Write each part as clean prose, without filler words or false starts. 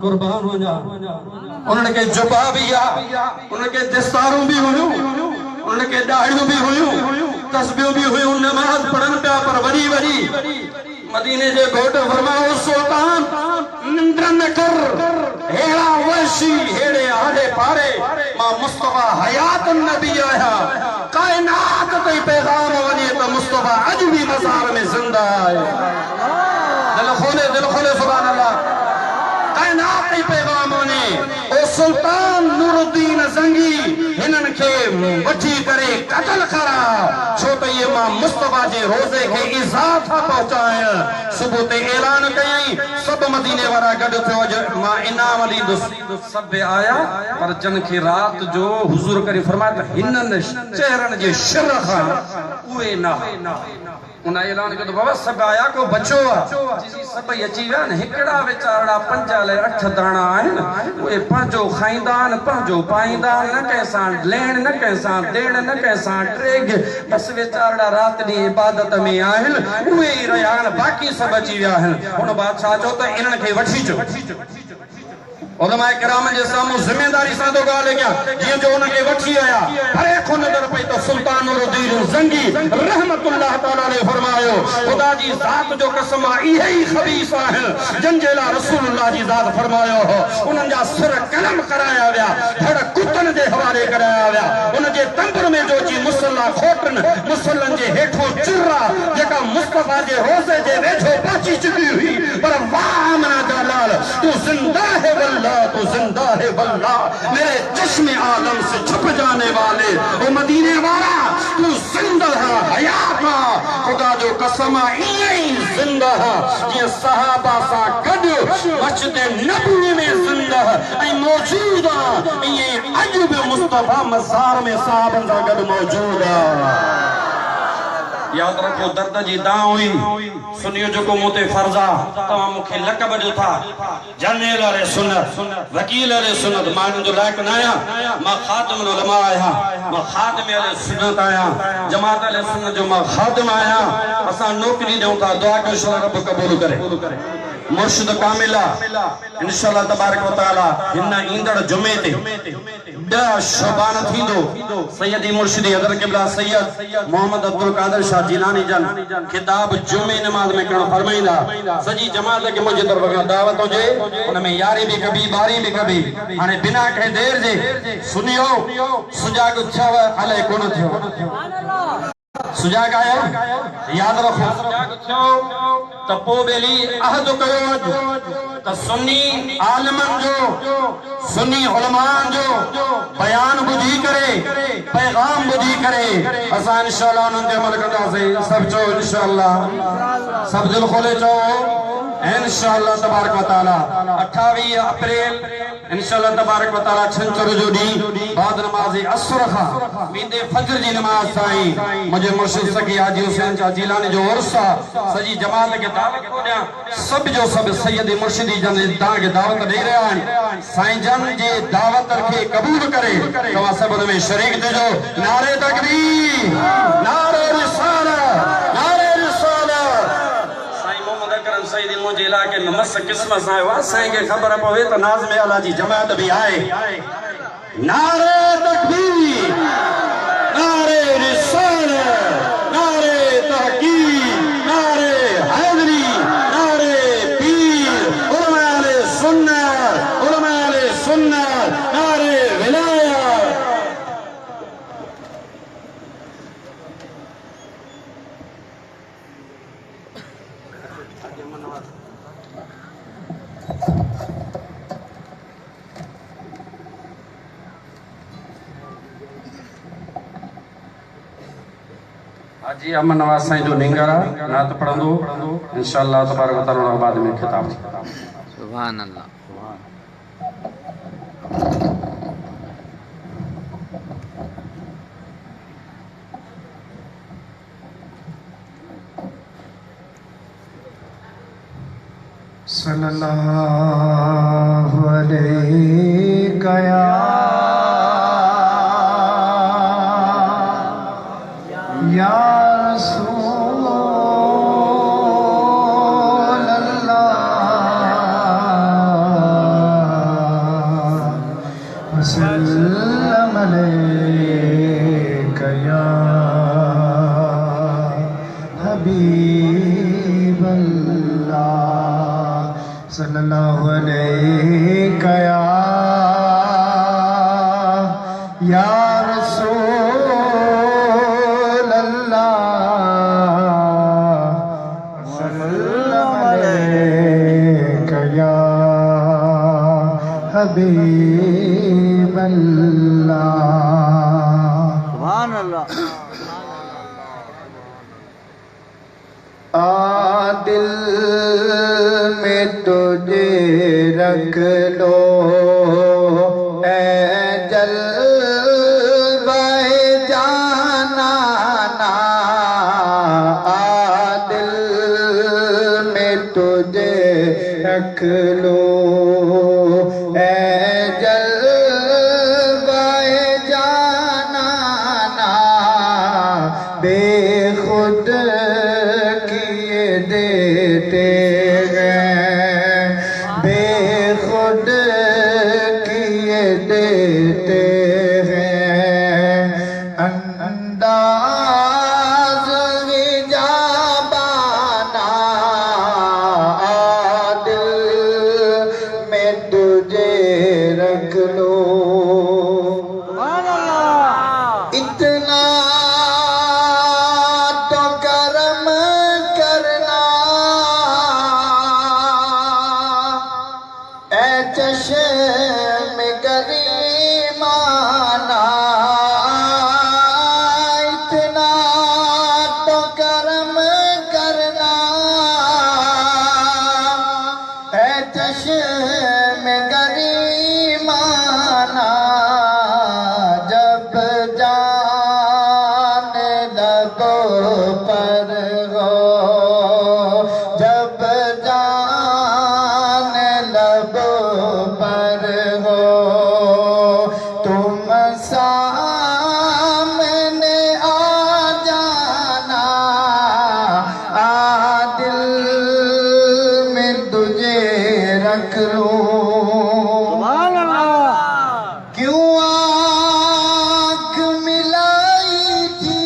قربان ہو جا انہوں کے جبا بھی انہوں کے دستاروں بھی ہوئیں انہوں کے داڑھیوں بھی ہوئیں تسبیوں بھی ہوئیں نماز پڑھن پیا پر وری وری مدینے جے گھوٹ فرماؤ سلطان نندر نہ کر ہیڑا وحشی ہیڑے آڑے پارے ماں مصطفیٰ حیات النبی آیا کائنات تے پیغام ونی تو مصطفیٰ اج بھی مزار میں زندہ آئے دل کھولے سبحان اللہ کائنات تے پیغام ونی او سلطان نور الدین زنگی ہنن کے وٹھی کرے قتل کرا چھوٹے یہ ماں مصطفیٰ جے روزے کے عزت پہنچائیں صبح تے اعلان کہیں سب مدینے ورا گڈ تھو ماں انعام علی سب آیا پر جن کی رات جو حضور کریم فرمایا ہنن چہرن جے شرخا اوے نہ انہاں اعلان کیا تو بابا سب آیا کو بچو جسی سب یچی ویا ن ہکڑا وچارڑا پنجا لے 8 دانا آئن اوے پنجو خائندان پنجو پائندان نہ کیسان لین نہ کیسان دین نہ کیسان ٹریگ بس وچارڑا رات دی عبادت میں آئن اوے ریان باقی سب اچی ویا ہن ان بادشاہ جو تو انہن کے وٹھی جو علماء کرام جے سامو ذمہ داری سان تو گال گیا جی جو ان کے وٹھی آیا ہر ایک نظر پئی تو سلطان نور الدین زنگی رحمت اللہ تعالی علیہ فرمایا خدا جی ذات جو قسم آئی ہے خبیث ہے جنجلا رسول اللہ جی ذات فرمایا ہو انہاں جا سر قلم کرایا ویا دھڑ کتن دے حوالے کرایا ویا ان جے تمبر میں جو جی مصلا کھوٹن مصلن جے ہیٹھوں چرا جکا مصطفیٰ جے روزے جے ویجھو پاچی چکی ہوئی پر واہ منا جلال تو زندہ ہے واللہ تو زندہ ہے واللہ میرے چشم عالم سے چھپ جانے والے وہ مدینے والا تو زندہ ہے حیات خدا جو قسم آئی زندہ ہے یہ صحابہ سا گڈ مسجد نبوی میں زندہ ہے موجود ہے یہ عجب مصطفیٰ مزار میں صحابہ سا گڈ موجود ہے یاد رکھو درد جی داں ہوئی سنیو جو کو موتے فرضا تمام مکھے لقب جو تھا جنیل علیہ سنت وکیل علیہ سنت مان جو لائق نایا ما خاتم العلماء آیا ما خاتم علیہ سنت آیا جماعت علیہ سنت جو ما خاتم آیا اساں نوکری دیوں تھا دعا کہ انشاءاللہ رب قبول کرے مرشد کاملہ انشاءاللہ تبارک و تعالی ہنہ ایندڑ جمعے تے ڈا شبان تھی دو سیدی مرشدی حضرت قبلہ سید محمد عبدالقادر شاہ جیلانی جن خطاب جمعے نماز میں کرنا فرمائیں دا سجی جماعت کے مجھے طرف دعوت ہو جائے انہیں میں یاری بھی کبھی باری بھی کبھی ہانے بنا کہ دیر جے سنیو سجاگ چھو علیہ کون تھو سجاگ آیا یاد رکھو سجاگ چھو تپو بیلی احد کرو تا سنی عالمان جو سنی علمان جو بیان بدھی کرے پیغام بدھی کرے اسا انشاءاللہ انہوں نے عمل کرتا سے سب چو انشاءاللہ سب دل کھولے چو انشاءاللہ تبارک و تعالی 28 اپریل انشاءاللہ تبارک و تعالی چھنچر جو دی بعد نماز عصر خواہ میندے فجر جی نماز سائیں مجھے مرشد سکی حاجی حسین چاہ جیلانی جو عرصہ سجی جماعت کے دعوت کو دیا سب جو سب سید مرشدی جن داں کے دعوت دے رہے ہیں سائیں جن جے دعوت رکھے قبول کرے کوا سب ان میں شریک دے جو نعرہ تکبیر نعرہ رسالہ نعرہ رسالہ سائیں محمد اکرم سید مجھے علاقے میں مس قسمت سائیں وہاں سائیں کے خبر پوے تو نازم اللہ جی جماعت بھی آئے نعرہ تکبیر نعرہ رسالہ نعرہ تحقیق نعرہ حیدری نعرہ پیر علماء علیہ سنت علماء علیہ سنت نعرہ ولایت حاجی امن نواز سائیں جو ننگارا نات پڑھن دو انشاءاللہ تبارک و تعالی بعد میں خطاب سبحان اللہ صلی اللہ علیہ یا رسول اللہ وسلم عليك يا حبيب الله صلى الله عليك يا رسول الله وسلم عليك يا حبيب الله سبحان اللہ دل میں تجھے رکھ لو اے جلوہ جانانا دل میں تجھے رکھ لو اے جلوہ جانانا بے خود کیے دیتے ہیں بے خود کیے دیتے ہیں انداز حجابانہ دل میں تجھے رکھ لو اتنا تو کرم کرنا اے چشم گریمانہ اتنا تو کرم کرنا اے چشم گریمانہ جب جان لبوں پر ہو جب جان لبوں پر ہو تم سامنے آ جانا دل میں تجھے رکھ لوں کیوں آنکھ ملائی تھی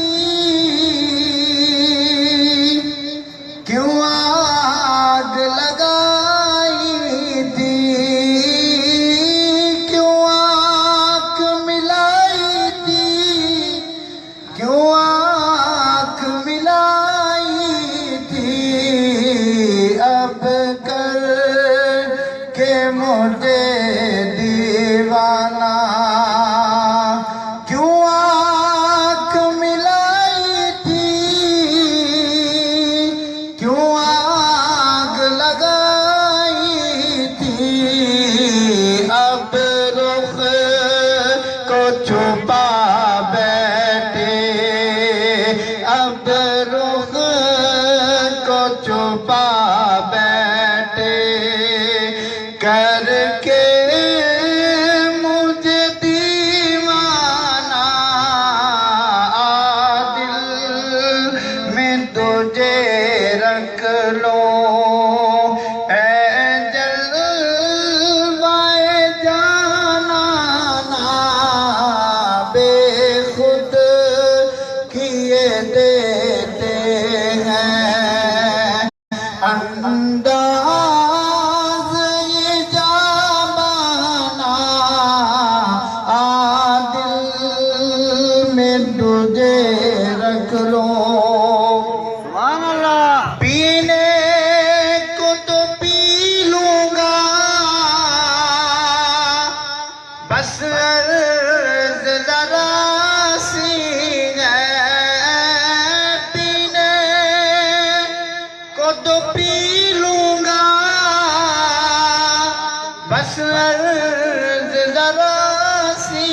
کیوں آگ لگائی تھی کیوں آنکھ ملائی تھی کیوں آنکھ ملائی تھی اب کر کے مجھے دیوانہ کیوں آنکھ ملائی تھی کیوں آگ لگائی تھی اب رخ کو چھپا بیٹھے اب رخ کو چھپا بیٹھے کر کے مجھے دیوانہ دل میں تجھے رکھ لو اے جلوہ جانانا بے خود کیے دیتے ہیں انداز جابانہ دل میں تجھے رکھ لو پینے کو تو پی لوں گا بس عرض ذرا سی ہے پینے کو تو پی لوں گا بس عرض ذرا سی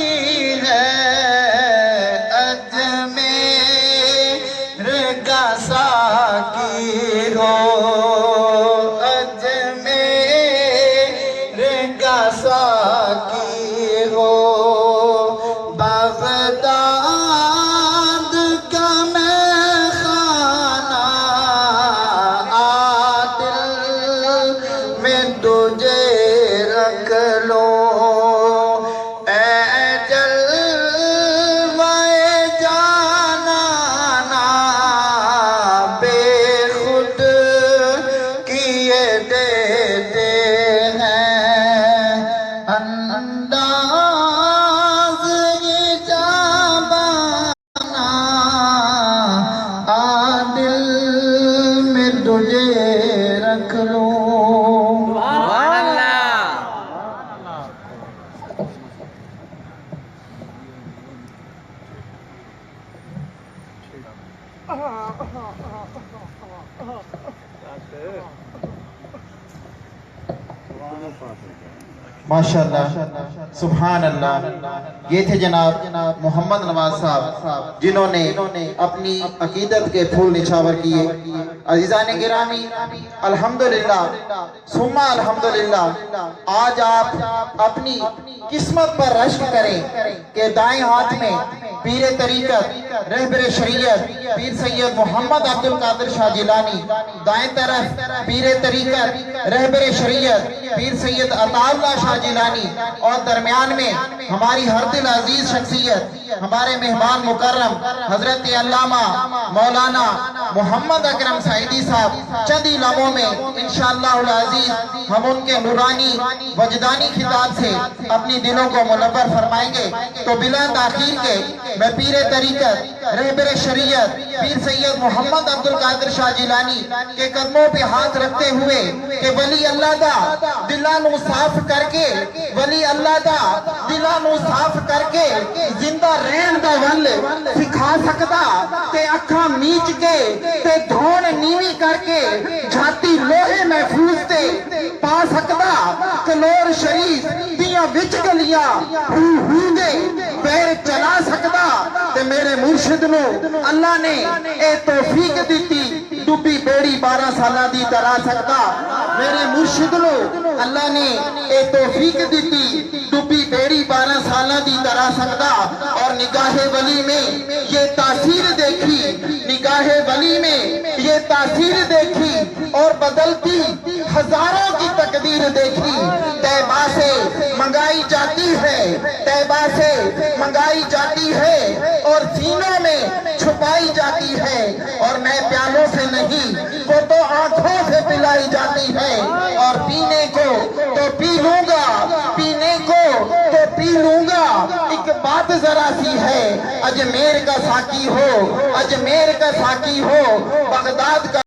ہے اجمیر کا ساقی ہو اجمیر کا ساقی ہو بغداد کا میں خانہ دل میں تجھے رکھ لو اے ماشاءاللہ سبحان اللہ. یہ تھے جناب محمد نواز صاحب جنہوں نے اپنی عقیدت کے پھول نچھاور کیے. عزیزان گرامی الحمدللہ ثم الحمدللہ آج آپ اپنی قسمت پر رشک کریں کہ دائیں ہاتھ میں پیر طریقت رہبر شریعت پیر سید محمد عبد القادر شاہ جیلانی، دائیں طرف پیر طریقت رہبر شریعت پیر سید عطا اللہ شاہ جیلانی، اور درمیان میں ہماری ہر دل عزیز شخصیت ہمارے مہمان مکرم حضرت علامہ مولانا محمد اکرم سعیدی صاحب. چند ہی لمحوں میں انشاءاللہ العزیز ہم ان کے نورانی وجدانی خطاب سے اپنی دلوں کو منور فرمائیں گے. تو بلا تاخیر کے میں پیر طریقت رہبر شریعت پیر سید محمد عبد القادر شاہ جیلانی کے قدموں پہ ہاتھ رکھتے ہوئے کہ ولی اللہ دا دلاں نو صاف کر کے، ولی اللہ دا دلاں نو صاف کر کے زندہ رہن دا ول سکھا سکدا، تے اکھاں میچ کے تے دھون نیوی کر کے جھاتی لوہے محفوظ تے پا سکدا، کلور شریف دیاں وچ گلیاں ہو دے پیر چلا سکدا. تے میرے مرشد نو اللہ نے اے توفیق دیتی ڈوبی بیڑی 12 سالہ دی ترا سکدا. میرے مرشد نو اللہ نے اے توفیق دیتی ڈوبی بیڑی 12 سالہ دی ترا سکدا. اور نگاہ ولی میں یہ تاثیر دیکھی، نگاہ ولی میں یہ تاثیر دیکھی اور بدلتی ہزاروں کی تقدیر دیکھی. طیبہ سے منگائی جاتی ہے، طیبہ سے منگائی جاتی ہے اور سینوں میں چھپائی جاتی ہے. اور میں پیالوں سے نہیں وہ تو آنکھوں سے پلائی جاتی ہے. اور پینے کو تو پی لوں گا، پینے کو تو پی لوں گا. ایک بات ذرا سی ہے، اجمیر کا ساقی ہو، اجمیر کا ساقی ہو، بغداد کا